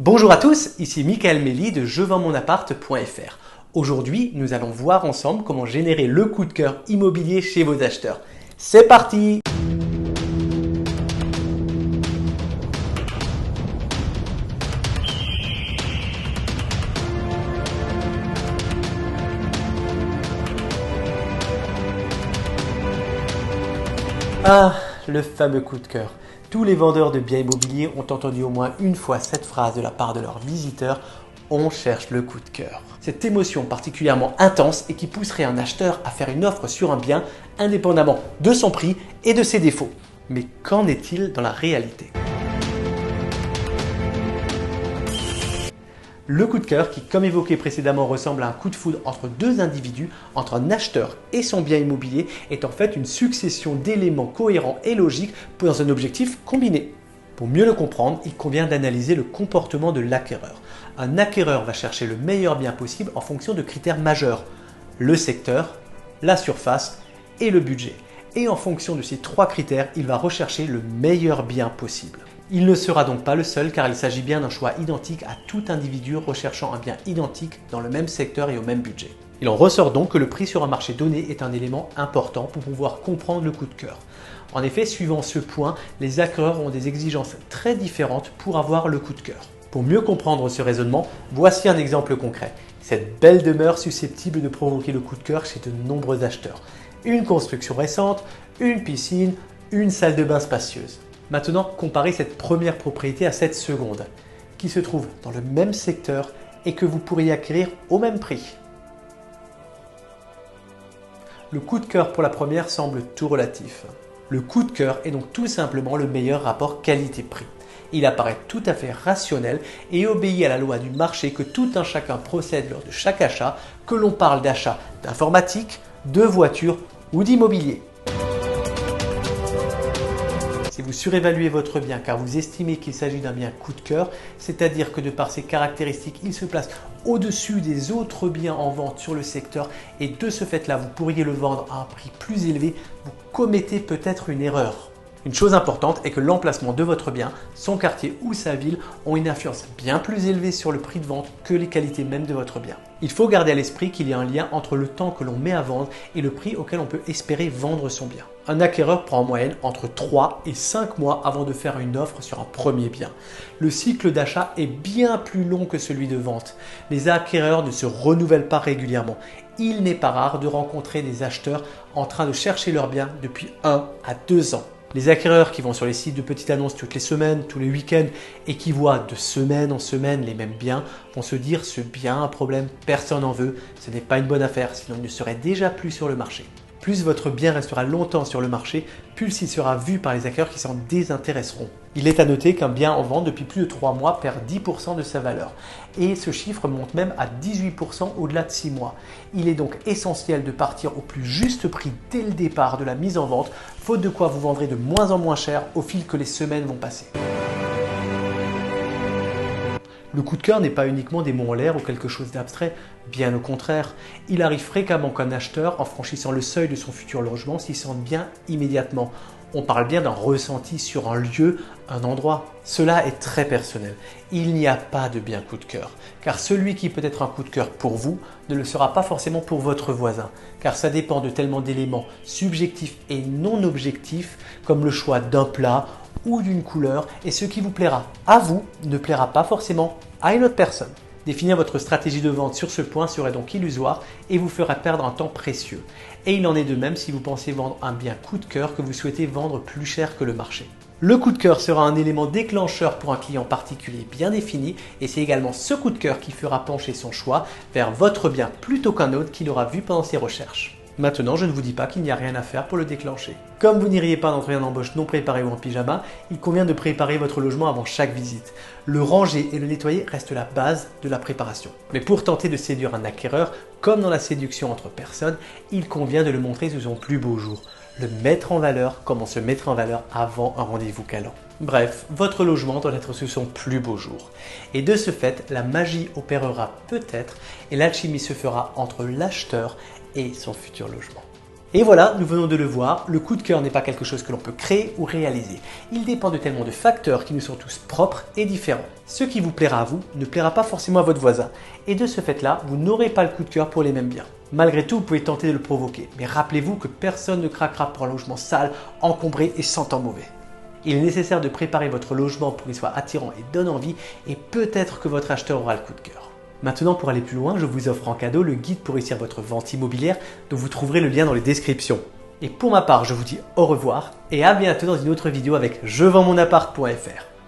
Bonjour à tous, ici Michael Méli de jevendmonappart.fr. Aujourd'hui, nous allons voir ensemble comment générer le coup de cœur immobilier chez vos acheteurs. C'est parti! Ah, le fameux coup de cœur. Tous les vendeurs de biens immobiliers ont entendu au moins une fois cette phrase de la part de leurs visiteurs: on cherche le coup de cœur. Cette émotion particulièrement intense et qui pousserait un acheteur à faire une offre sur un bien indépendamment de son prix et de ses défauts. Mais qu'en est-il dans la réalité ? Le coup de cœur qui, comme évoqué précédemment, ressemble à un coup de foudre entre deux individus, entre un acheteur et son bien immobilier, est en fait une succession d'éléments cohérents et logiques dans un objectif combiné. Pour mieux le comprendre, il convient d'analyser le comportement de l'acquéreur. Un acquéreur va chercher le meilleur bien possible en fonction de critères majeurs: le secteur, la surface et le budget. Et en fonction de ces trois critères, il va rechercher le meilleur bien possible. Il ne sera donc pas le seul car il s'agit bien d'un choix identique à tout individu recherchant un bien identique dans le même secteur et au même budget. Il en ressort donc que le prix sur un marché donné est un élément important pour pouvoir comprendre le coup de cœur. En effet, suivant ce point, les acquéreurs ont des exigences très différentes pour avoir le coup de cœur. Pour mieux comprendre ce raisonnement, voici un exemple concret. Cette belle demeure susceptible de provoquer le coup de cœur chez de nombreux acheteurs. Une construction récente, une piscine, une salle de bain spacieuse. Maintenant, comparez cette première propriété à cette seconde, qui se trouve dans le même secteur et que vous pourriez acquérir au même prix. Le coup de cœur pour la première semble tout relatif. Le coup de cœur est donc tout simplement le meilleur rapport qualité-prix. Il apparaît tout à fait rationnel et obéit à la loi du marché que tout un chacun procède lors de chaque achat, que l'on parle d'achat d'informatique, de voiture ou d'immobilier. Si vous surévaluez votre bien car vous estimez qu'il s'agit d'un bien coup de cœur, c'est-à-dire que de par ses caractéristiques, il se place au-dessus des autres biens en vente sur le secteur et de ce fait-là, vous pourriez le vendre à un prix plus élevé, vous commettez peut-être une erreur. Une chose importante est que l'emplacement de votre bien, son quartier ou sa ville ont une influence bien plus élevée sur le prix de vente que les qualités mêmes de votre bien. Il faut garder à l'esprit qu'il y a un lien entre le temps que l'on met à vendre et le prix auquel on peut espérer vendre son bien. Un acquéreur prend en moyenne entre 3 et 5 mois avant de faire une offre sur un premier bien. Le cycle d'achat est bien plus long que celui de vente. Les acquéreurs ne se renouvellent pas régulièrement. Il n'est pas rare de rencontrer des acheteurs en train de chercher leur bien depuis 1 à 2 ans. Les acquéreurs qui vont sur les sites de petites annonces toutes les semaines, tous les week-ends et qui voient de semaine en semaine les mêmes biens vont se dire: ce bien a un problème, personne n'en veut, ce n'est pas une bonne affaire, sinon il ne serait déjà plus sur le marché. Plus votre bien restera longtemps sur le marché, plus il sera vu par les acquéreurs qui s'en désintéresseront. Il est à noter qu'un bien en vente depuis plus de 3 mois perd 10% de sa valeur. Et ce chiffre monte même à 18% au-delà de 6 mois. Il est donc essentiel de partir au plus juste prix dès le départ de la mise en vente, faute de quoi vous vendrez de moins en moins cher au fil que les semaines vont passer. Le coup de cœur n'est pas uniquement des mots en l'air ou quelque chose d'abstrait, bien au contraire. Il arrive fréquemment qu'un acheteur, en franchissant le seuil de son futur logement, s'y sente bien immédiatement. On parle bien d'un ressenti sur un lieu, un endroit. Cela est très personnel. Il n'y a pas de bien coup de cœur, car celui qui peut être un coup de cœur pour vous ne le sera pas forcément pour votre voisin, car ça dépend de tellement d'éléments subjectifs et non objectifs, comme le choix d'un plat ou d'une couleur, et ce qui vous plaira à vous ne plaira pas forcément à une autre personne. Définir votre stratégie de vente sur ce point serait donc illusoire et vous fera perdre un temps précieux. Et il en est de même si vous pensez vendre un bien coup de cœur que vous souhaitez vendre plus cher que le marché. Le coup de cœur sera un élément déclencheur pour un client particulier bien défini et c'est également ce coup de cœur qui fera pencher son choix vers votre bien plutôt qu'un autre qu'il aura vu pendant ses recherches. Maintenant, je ne vous dis pas qu'il n'y a rien à faire pour le déclencher. Comme vous n'iriez pas d'entretien d'embauche non préparé ou en pyjama, il convient de préparer votre logement avant chaque visite. Le ranger et le nettoyer restent la base de la préparation. Mais pour tenter de séduire un acquéreur, comme dans la séduction entre personnes, il convient de le montrer sous son plus beau jour. Le mettre en valeur comme on se mettrait en valeur avant un rendez-vous calant. Bref, votre logement doit être sous son plus beau jour. Et de ce fait, la magie opérera peut-être et l'alchimie se fera entre l'acheteur et son futur logement. Et voilà, nous venons de le voir, le coup de cœur n'est pas quelque chose que l'on peut créer ou réaliser. Il dépend de tellement de facteurs qui nous sont tous propres et différents. Ce qui vous plaira à vous ne plaira pas forcément à votre voisin. Et de ce fait-là, vous n'aurez pas le coup de cœur pour les mêmes biens. Malgré tout, vous pouvez tenter de le provoquer. Mais rappelez-vous que personne ne craquera pour un logement sale, encombré et sentant mauvais. Il est nécessaire de préparer votre logement pour qu'il soit attirant et donne envie, et peut-être que votre acheteur aura le coup de cœur. Maintenant, pour aller plus loin, je vous offre en cadeau le guide pour réussir votre vente immobilière, dont vous trouverez le lien dans les descriptions. Et pour ma part, je vous dis au revoir et à bientôt dans une autre vidéo avec jevendmonappart.fr.